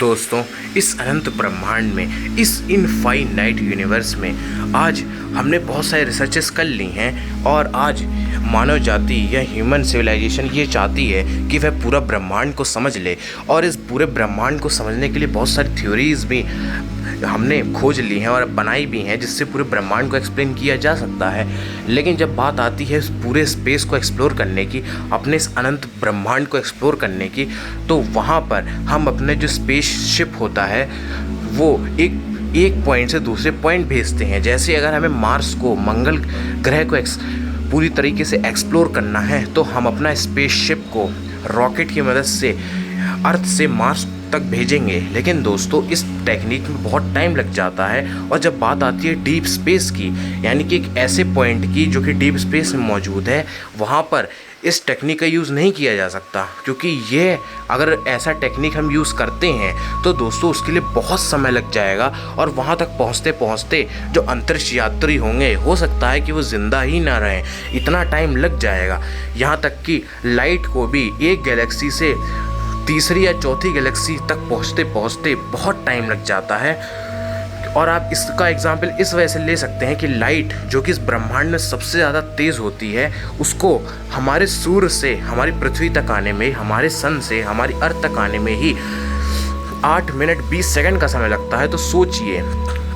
दोस्तों, इस अनंत ब्रह्मांड में, इस इनफाइनाइट यूनिवर्स में आज हमने बहुत सारे रिसर्चेस कर ली हैं और आज मानव जाति या ह्यूमन सिविलाइजेशन ये चाहती है कि वह पूरा ब्रह्मांड को समझ ले। और इस पूरे ब्रह्मांड को समझने के लिए बहुत सारी थ्योरीज भी हमने खोज ली हैं और बनाई भी हैं जिससे पूरे ब्रह्मांड को एक्सप्लेन किया जा सकता है। लेकिन जब बात आती है इस पूरे स्पेस को एक्सप्लोर करने की, अपने इस अनंत ब्रह्मांड को एक्सप्लोर करने की, तो वहाँ पर हम अपने जो स्पेसशिप होता है वो एक पॉइंट से दूसरे पॉइंट भेजते हैं। जैसे अगर हमें मार्स को, मंगल ग्रह को पूरी तरीके से एक्सप्लोर करना है तो हम अपना स्पेसशिप को रॉकेट की मदद से अर्थ से मार्स तक भेजेंगे। लेकिन दोस्तों, इस टेक्निक में बहुत टाइम लग जाता है। और जब बात आती है डीप स्पेस की, यानी कि एक ऐसे पॉइंट की जो कि डीप स्पेस में मौजूद है, वहाँ पर इस टेक्निक का यूज़ नहीं किया जा सकता, क्योंकि ये अगर ऐसा टेक्निक हम यूज़ करते हैं तो दोस्तों उसके लिए बहुत समय लग जाएगा। और वहाँ तक पहुँचते पहुँचते जो अंतरिक्ष यात्री होंगे, हो सकता है कि वो ज़िंदा ही ना रहें, इतना टाइम लग जाएगा। यहाँ तक कि लाइट को भी एक गैलेक्सी से तीसरी या चौथी गैलेक्सी तक पहुँचते पहुँचते बहुत टाइम लग जाता है। और आप इसका एग्जाम्पल इस वजह से ले सकते हैं कि लाइट, जो कि इस ब्रह्मांड में सबसे ज़्यादा तेज़ होती है, उसको हमारे सूर्य से हमारी पृथ्वी तक आने में, हमारे सन से हमारी अर्थ तक आने में ही 8 मिनट 20 सेकंड का समय लगता है। तो सोचिए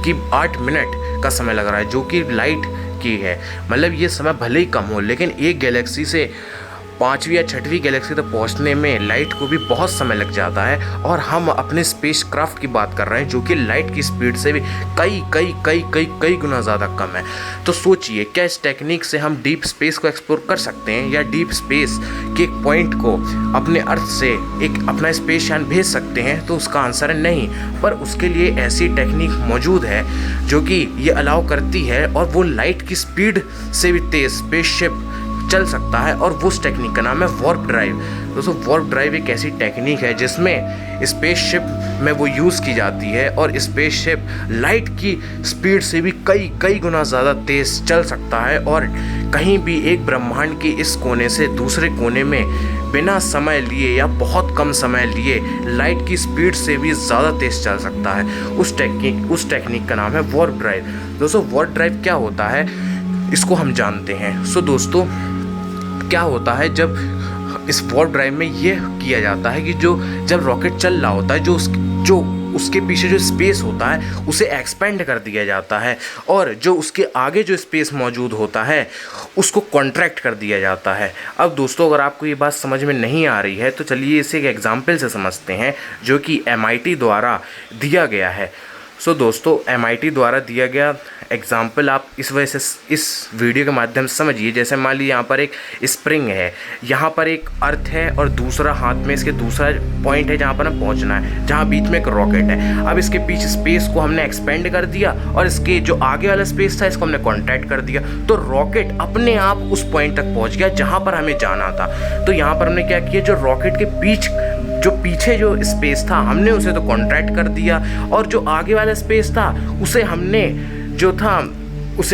कि 8 मिनट का समय लग रहा है जो कि लाइट की है। मतलब ये समय भले ही कम हो, लेकिन एक गैलेक्सी से 5वीं या 6वीं गैलेक्सी तक पहुंचने में लाइट को भी बहुत समय लग जाता है। और हम अपने स्पेस क्राफ्ट की बात कर रहे हैं जो कि लाइट की स्पीड से भी कई गुना ज़्यादा कम है। तो सोचिए, क्या इस टेक्निक से हम डीप स्पेस को एक्सप्लोर कर सकते हैं, या डीप स्पेस के एक पॉइंट को अपने अर्थ से एक अपना स्पेस यान भेज सकते हैं? तो उसका आंसर है नहीं। पर उसके लिए ऐसी टेक्निक मौजूद है जो कि ये अलाउ करती है, और वो लाइट की स्पीड से भी तेज़ स्पेसशिप चल सकता है। और वो उस टेक्निक का नाम है वार्प ड्राइव। दोस्तों, वार्प ड्राइव एक ऐसी टेक्निक है जिसमें स्पेसशिप में वो यूज़ की जाती है, और स्पेसशिप लाइट की स्पीड से भी कई गुना ज़्यादा तेज़ चल सकता है, और कहीं भी एक ब्रह्मांड के इस कोने से दूसरे कोने में बिना समय लिए या बहुत कम समय लिए लाइट की स्पीड से भी ज़्यादा तेज़ चल सकता है। उस टेक्निक का नाम है वार्प ड्राइव। दोस्तों, वार्प ड्राइव क्या होता है इसको हम जानते हैं। सो दोस्तों, क्या होता है जब इस वार्प ड्राइव में ये किया जाता है कि जब रॉकेट चल रहा होता है, जो उसके पीछे जो स्पेस होता है उसे एक्सपेंड कर दिया जाता है, और जो उसके आगे जो स्पेस मौजूद होता है उसको कॉन्ट्रैक्ट कर दिया जाता है। अब दोस्तों, अगर आपको ये बात समझ में नहीं आ रही है तो चलिए इसे एक एग्जाम्पल से समझते हैं जो कि MIT द्वारा दिया गया है। सो दोस्तों, MIT द्वारा दिया गया एग्जाम्पल आप इस वजह से इस वीडियो के माध्यम से समझिए। जैसे मान लीजिए यहाँ पर एक स्प्रिंग है, यहाँ पर एक अर्थ है, और दूसरा हाथ में इसके दूसरा पॉइंट है जहाँ पर हमें पहुँचना है, जहाँ बीच में एक रॉकेट है। अब इसके पीछे स्पेस को हमने एक्सपेंड कर दिया, और इसके जो आगे वाला स्पेस था इसको हमने कॉन्ट्रैक्ट कर दिया। तो रॉकेट अपने आप उस पॉइंट तक पहुँच गया जहाँ पर हमें जाना था। तो यहाँ पर हमने क्या किया, जो रॉकेट के पीछे जो स्पेस था हमने उसे तो कॉन्ट्रैक्ट कर दिया, और जो आगे वाला स्पेस था उसे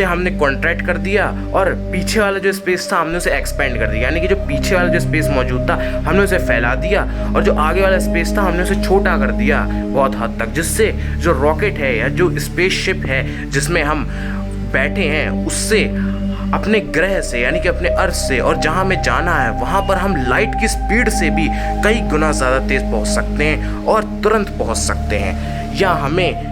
हमने कॉन्ट्रैक्ट कर दिया, और पीछे वाला जो स्पेस था हमने उसे एक्सपेंड कर दिया। यानी कि जो पीछे वाला जो स्पेस मौजूद था हमने उसे फैला दिया, और जो आगे वाला स्पेस था हमने उसे छोटा कर दिया बहुत हद तक, जिससे जो रॉकेट है या जो स्पेसशिप है जिसमें हम बैठे हैं उससे अपने ग्रह से, यानी कि अपने अर्थ से, और जहाँ हमें जाना है वहाँ पर हम लाइट की स्पीड से भी कई गुना ज़्यादा तेज़ पहुँच सकते हैं, और तुरंत पहुँच सकते हैं, या हमें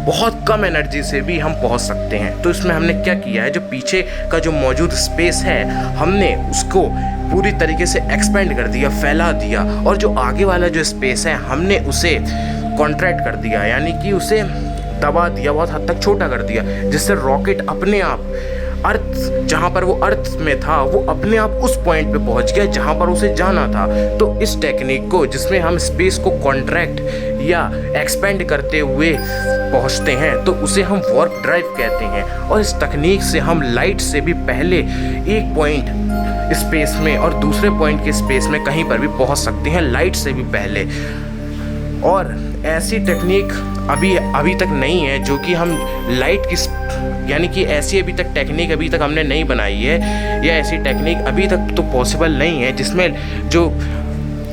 बहुत कम एनर्जी से भी हम पहुँच सकते हैं। तो इसमें हमने क्या किया है, जो पीछे का जो मौजूद स्पेस है हमने उसको पूरी तरीके से एक्सपेंड कर दिया, फैला दिया, और जो आगे वाला जो स्पेस है हमने उसे कॉन्ट्रैक्ट कर दिया, यानी कि उसे दबा दिया, बहुत हद तक छोटा कर दिया, जिससे रॉकेट अपने आप अर्थ, जहाँ पर वो अर्थ में था, वो अपने आप उस पॉइंट पे पहुँच गया जहाँ पर उसे जाना था। तो इस टेक्निक को, जिसमें हम स्पेस को कॉन्ट्रैक्ट या एक्सपेंड करते हुए पहुँचते हैं, तो उसे हम वार्प ड्राइव कहते हैं। और इस तकनीक से हम लाइट से भी पहले एक पॉइंट स्पेस में और दूसरे पॉइंट के स्पेस में कहीं पर भी पहुँच सकते हैं, लाइट से भी पहले। और ऐसी टेक्निक अभी तक नहीं है जो कि हम लाइट की, यानी कि ऐसी अभी तक टेक्निक अभी तक हमने नहीं बनाई है, या ऐसी टेक्निक अभी तक तो पॉसिबल नहीं है जिसमें जो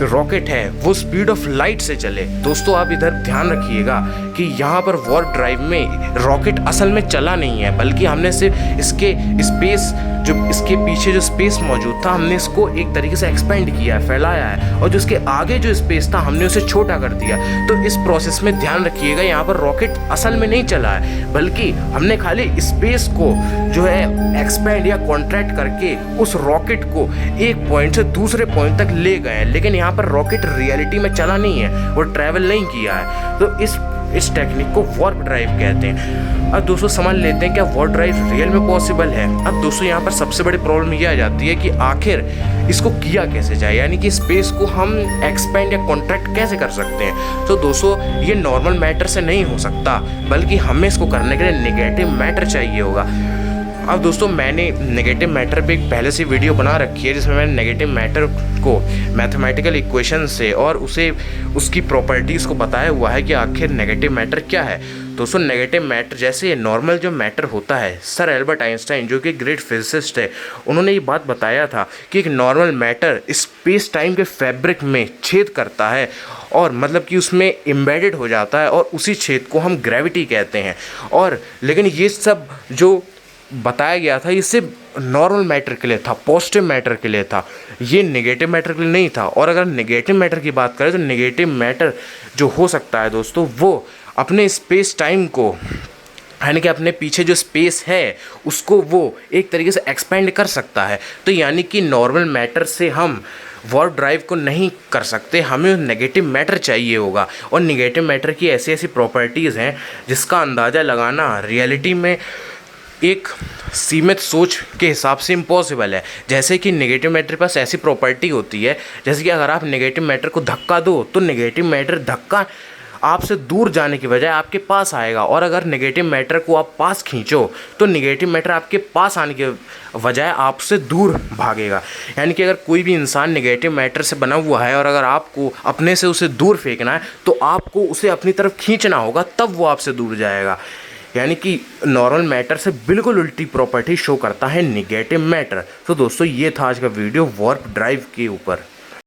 रॉकेट है वो स्पीड ऑफ लाइट से चले। दोस्तों आप इधर ध्यान रखिएगा कि यहाँ पर वार्प ड्राइव में रॉकेट असल में चला नहीं है, बल्कि हमने सिर्फ इसके स्पेस, जो इसके पीछे जो स्पेस मौजूद था, हमने इसको एक तरीके से एक्सपेंड किया है, फैलाया है, और जो इसके आगे जो स्पेस था हमने उसे छोटा कर दिया। तो इस प्रोसेस में ध्यान रखिएगा, यहाँ पर रॉकेट असल में नहीं चला है, बल्कि हमने खाली स्पेस को जो है एक्सपेंड या कॉन्ट्रैक्ट करके उस रॉकेट को एक पॉइंट से दूसरे पॉइंट तक ले गए हैं। लेकिन यहाँ पर रॉकेट रियलिटी में चला नहीं है, वो ट्रैवल नहीं किया है। तो इस टेक्निक को वार्प ड्राइव कहते हैं। अब दोस्तों समझ लेते हैं क्या वार्प ड्राइव रियल में पॉसिबल है। अब दोस्तों यहाँ पर सबसे बड़ी प्रॉब्लम ये आ जाती है कि आखिर इसको किया कैसे जाए, यानी कि स्पेस को हम एक्सपेंड या कॉन्ट्रैक्ट कैसे कर सकते हैं। तो दोस्तों ये नॉर्मल मैटर से नहीं हो सकता, बल्कि हमें इसको करने के लिए नेगेटिव मैटर चाहिए होगा। अब दोस्तों मैंने नेगेटिव मैटर पे एक पहले से वीडियो बना रखी है, जिसमें मैंने नेगेटिव मैटर को मैथमेटिकल इक्वेशन से और उसकी प्रॉपर्टीज़ को बताया हुआ है कि आखिर नेगेटिव मैटर क्या है। दोस्तों नेगेटिव मैटर जैसे नॉर्मल जो मैटर होता है, सर एल्बर्ट आइंस्टाइन जो कि ग्रेट फिजिसिस्ट है, उन्होंने ये बात बताया था कि एक नॉर्मल मैटर स्पेस टाइम के फैब्रिक में छेद करता है, और मतलब कि उसमें एम्बेडेड हो जाता है, और उसी छेद को हम ग्रेविटी कहते हैं। और लेकिन ये सब जो बताया गया था ये सिर्फ नॉर्मल मैटर के लिए था, पॉजिटिव मैटर के लिए था, ये नेगेटिव मैटर के लिए नहीं था। और अगर नेगेटिव मैटर की बात करें तो नेगेटिव मैटर जो हो सकता है दोस्तों, वो अपने स्पेस टाइम को, यानी कि अपने पीछे जो स्पेस है उसको वो एक तरीके से एक्सपेंड कर सकता है। तो यानी कि नॉर्मल मैटर से हम वार्प ड्राइव को नहीं कर सकते, हमें नेगेटिव मैटर चाहिए होगा। और नेगेटिव मैटर की ऐसी ऐसी प्रॉपर्टीज़ हैं जिसका अंदाज़ा लगाना रियलिटी में एक सीमित सोच के हिसाब से इम्पॉसिबल है। जैसे कि नेगेटिव मैटर के पास ऐसी प्रॉपर्टी होती है, जैसे कि अगर आप नेगेटिव मैटर को धक्का दो तो नेगेटिव मैटर धक्का आपसे दूर जाने की बजाय आपके पास आएगा, और अगर नेगेटिव मैटर को आप पास खींचो तो नेगेटिव मैटर आपके पास आने के बजाय आपसे दूर भागेगा। यानी कि अगर कोई भी इंसान नेगेटिव मैटर से बना हुआ है और अगर आपको अपने से उसे दूर फेंकना है तो आपको उसे अपनी तरफ खींचना होगा, तब वो आपसे दूर जाएगा। यानी कि नॉर्मल मैटर से बिल्कुल उल्टी प्रॉपर्टी शो करता है नेगेटिव मैटर। तो दोस्तों ये था आज का वीडियो वार्प ड्राइव के ऊपर।